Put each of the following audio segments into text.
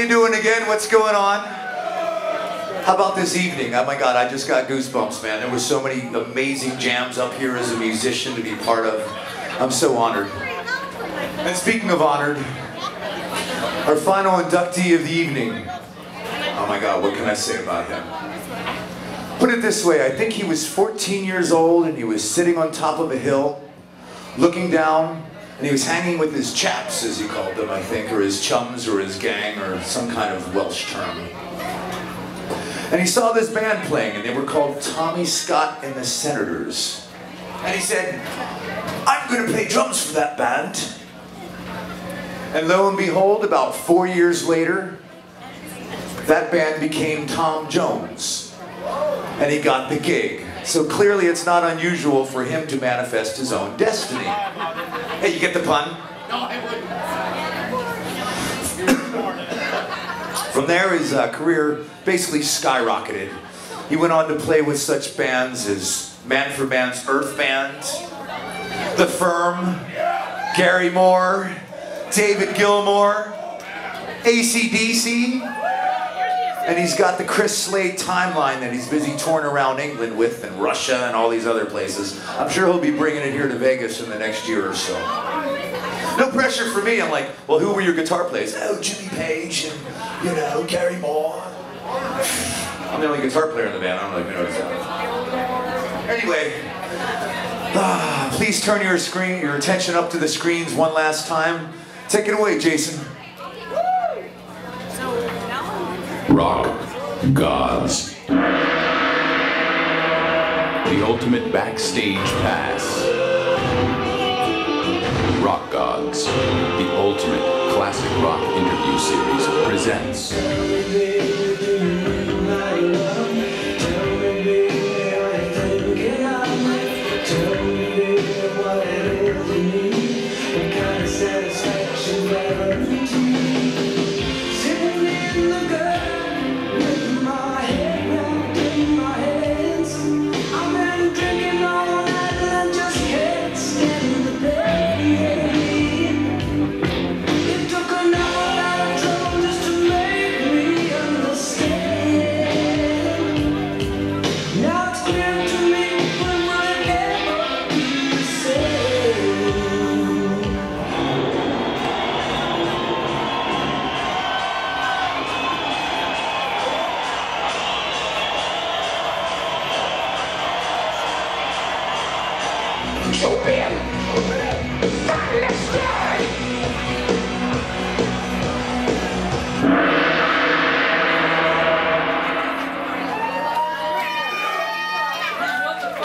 you doing again? What's going on? How about this evening? Oh my God, I just got goosebumps, man. There were so many amazing jams up here as a musician to be part of. I'm so honored. And speaking of honored, our final inductee of the evening. Oh my God, what can I say about him? Put it this way, I think he was 14 years old and he was sitting on top of a hill, looking down, and he was hanging with his chaps, as he called them, I think, or his chums, or his gang, or some kind of Welsh term. And he saw this band playing, and they were called Tommy Scott and the Senators. And he said, I'm going to play drums for that band. And lo and behold, about 4 years later, that band became Tom Jones. And he got the gig. So clearly it's not unusual for him to manifest his own destiny. Hey, you get the pun? No, I wouldn't. From there, his career basically skyrocketed. He went on to play with such bands as Man for Man's Earth Band, The Firm, Gary Moore, David Gilmour, AC/DC, and he's got the Criss Slade timeline that he's busy touring around England with, and Russia and all these other places. I'm sure he'll be bringing it here to Vegas in the next year or so. No pressure for me. I'm like, well, who were your guitar players? Oh, Jimmy Page and, you know, Gary Moore. I'm the only guitar player in the band. I don't know if you noticed that. Anyway, please turn your attention up to the screens one last time. Take it away, Jason. Rock Godz. The ultimate backstage pass. Rock Godz, the ultimate classic rock interview series, presents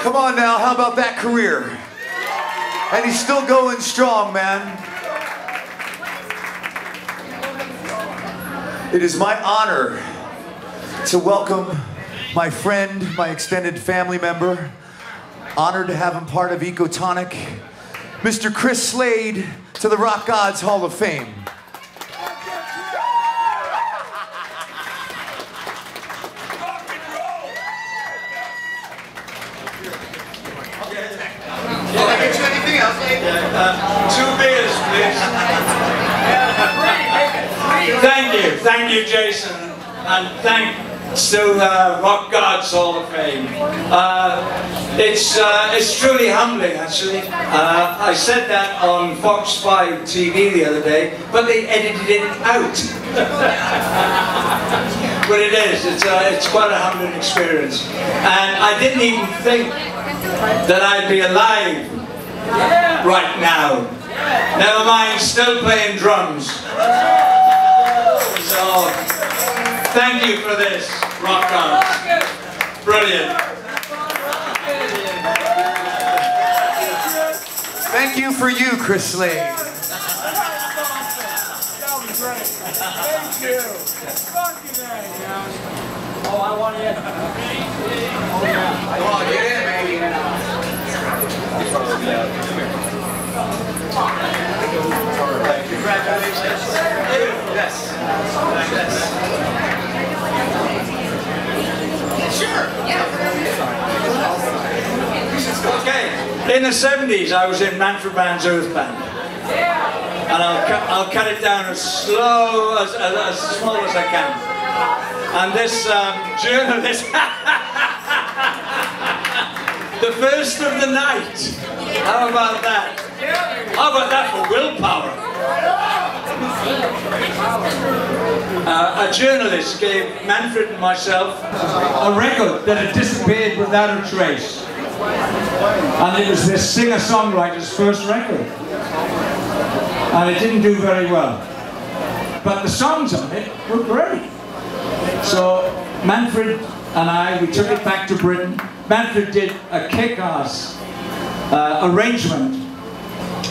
Come on now, how about that career? And he's still going strong, man. It is my honor to welcome my friend, my extended family member, honored to have him part of Ecotonic, Mr. Criss Slade, to the Rock Godz Hall of Fame. Two beers, please. Thank you, Jason, and thanks to Rock Godz Hall of Fame. It's truly humbling, actually. I said that on Fox 5 TV the other day, but they edited it out. But it is. It's quite a humbling experience, and I didn't even think that I'd be alive right now. Never mind, still playing drums. So, thank you for this, Rock Godz. Brilliant. Thank you for you, Criss Slade. That was great. Thank you. Fucking A. Oh, I want it. Oh, yeah. Come on, get in, baby. Congratulations. Yes. Sure. Okay. In the 70s, I was in Man for Man's Earth Band. and I'll cut it down as slow, as small as I can. And this journalist, the first of the night. How about that? How about that for willpower? A journalist gave Manfred and myself a record that had disappeared without a trace. And it was this singer-songwriter's first record. And it didn't do very well. But the songs on it were great. So Manfred and I, we took it back to Britain. Manfred did a kick-ass arrangement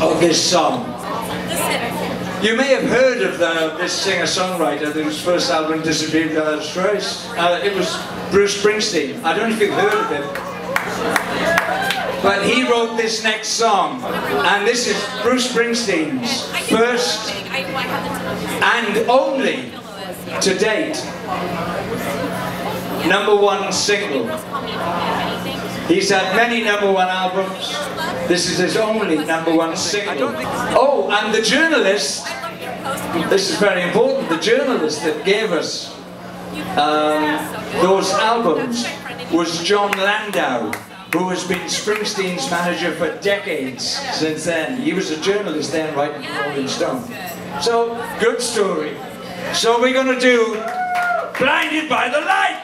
of this song. You may have heard of this singer-songwriter whose first album disappeared without a trace. It was Bruce Springsteen. I don't know if you've heard of him. But he wrote this next song. And this is Bruce Springsteen's first and only, to date, #1 single. He's had many #1 albums. This is his only #1 single. Oh, and the journalist, this is very important, the journalist that gave us those albums was John Landau, who has been Springsteen's manager for decades since then. He was a journalist then writing for Rolling Stone. So, good story. So we're going to do Blinded by the Light!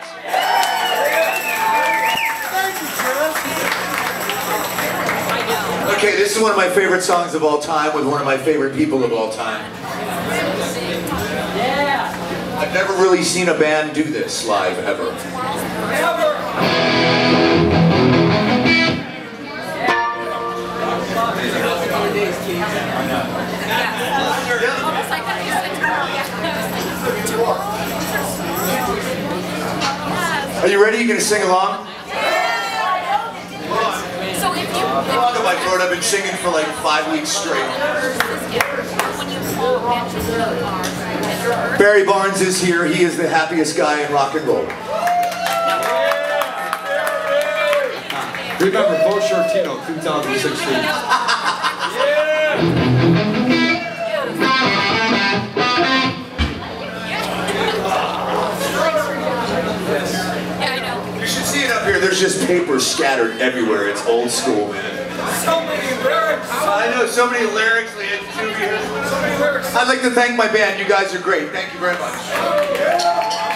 Okay, this is one of my favorite songs of all time with one of my favorite people of all time. I've never really seen a band do this live, ever. Are you ready? You gonna sing along? Look at my throat. I've been singing for like 5 weeks straight. Barry Barnes is here. He is the happiest guy in rock and roll. Remember, Bo Shortino, 2016. You should see it up here. There's just paper scattered everywhere. It's old school, man. So many lyrics. I know so many lyrics. So many lyrics. I'd like to thank my band. You guys are great. Thank you very much.